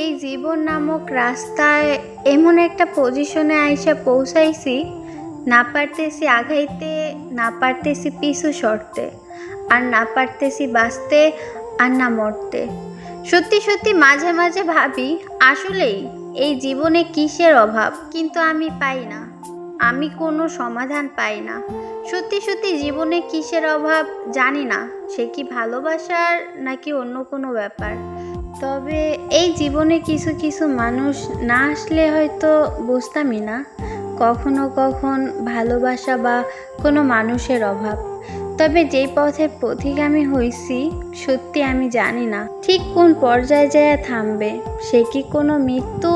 এই জীবন নামক রাস্তায় এমন একটা পজিশনে আইসা পৌঁছাইছি, না পারতেছি আগাইতে, না পারতেছি পিছু সরতে, আর না পারতেছি বাঁচতে, আর না মরতে। সত্যি সত্যি মাঝে মাঝে ভাবি, আসলেই এই জীবনে কিসের অভাব, কিন্তু আমি পাই না। আমি কোনো সমাধান পাই না। সত্যি সত্যি জীবনে কিসের অভাব জানি না, সে কি ভালোবাসার নাকি অন্য কোনো ব্যাপার। তবে এই জীবনে কিছু কিছু মানুষ না আসলে হয়তো বুঝতামই না কখনো কখন ভালোবাসা বা কোনো মানুষের অভাব। তবে যেই পথের পথিগামী হইছি, সত্যি আমি জানি না ঠিক কোন পর্যায়ে যায় থামবে। সে কি কোনো মৃত্যু,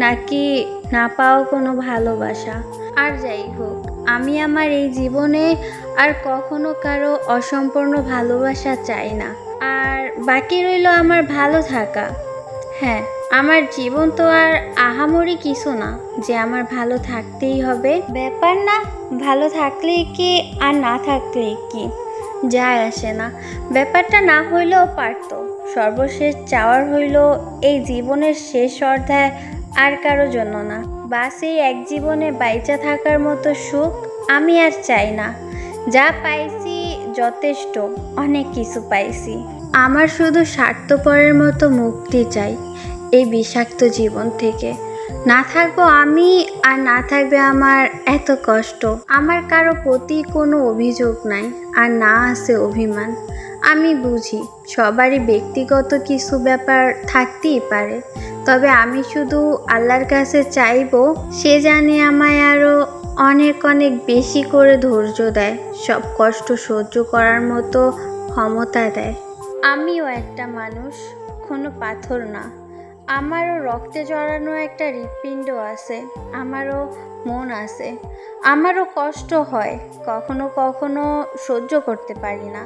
নাকি না পাওয়া কোনো ভালোবাসা। আর যাই হোক, আমি আমার এই জীবনে আর কখনো কারো অসম্পূর্ণ ভালোবাসা চাই না। আর বাকি রইল আমার ভালো থাকা। হ্যাঁ, আমার জীবন তো আর আহামরি কিছু না যে আমার ভালো থাকতেই হবে। ব্যাপার না, ভালো থাকলেই কি আর না থাকলেই কি, যায় আসে না। ব্যাপারটা না হইলেও পারতো। সর্বশেষ চাওয়ার হইল এই জীবনের শেষ অধ্যায় আর কারো জন্য না। বাস এই এক জীবনে বাইচা থাকার মতো সুখ আমি আর চাই না। যা পাইছি যথেষ্ট, অনেক কিছু পাইছি। আমার শুধু স্বার্থপরের মতো মুক্তি চাই এই বিষাক্ত জীবন থেকে। না থাকবো আমি, আর না থাকবে আমার এত কষ্ট। আমার কারো প্রতি কোনো অভিযোগ নাই, আর না আছে অভিমান। আমি বুঝি সবারই ব্যক্তিগত কিছু ব্যাপার থাকতেই পারে, তবে আমি শুধু আল্লাহর কাছে চাইবো সে জানে আমায় আরও অনেক অনেক বেশি করে ধৈর্য দেয়, সব কষ্ট সহ্য করার মতো ক্ষমতা দেয়। আমিও একটা মানুষ, কোনো পাথর না। আমারও রক্তে জড়ানো একটা হৃৎপিণ্ড আছে, আমারও মন আছে, আমারও কষ্ট হয়, কখনো কখনো সহ্য করতে পারি না,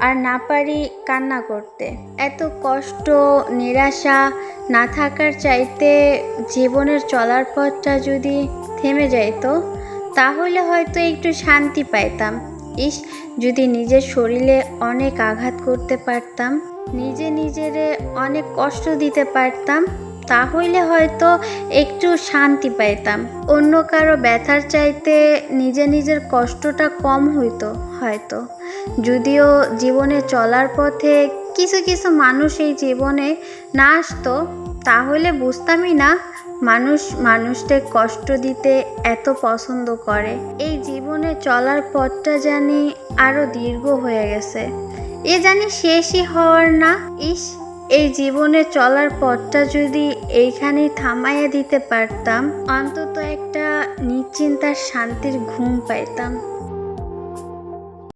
আর না পারি কান্না করতে। এত কষ্ট নিরাশা না থাকার চাইতে জীবনের চলার পথটা যদি থেমে যাইতো, তাহলে হয়তো একটু শান্তি পাইতাম। ইস, যদি নিজের শরীরে অনেক আঘাত করতে পারতাম, নিজেরে অনেক কষ্ট দিতে পারতাম, তাহলে হয়তো একটু শান্তি পাইতাম। অন্য কারো ব্যথার চাইতে নিজের কষ্টটা কম হইতো হয়তো। যদিও জীবনে চলার পথে কিছু কিছু মানুষ এই জীবনে না আসতো, তাহলে বুঝতামই না মানুষ মানুষকে কষ্ট দিতে এত পছন্দ করে। এই জীবনে চলার পথটা জানি আরো দীর্ঘ হয়ে গেছে, এ জানি শেষই হওয়ার না। ইস, এই জীবনে চলার পথটা যদি এইখানেই থামাইয়া দিতে পারতাম, অন্তত একটা নিশ্চিন্তার শান্তির ঘুম পাইতাম।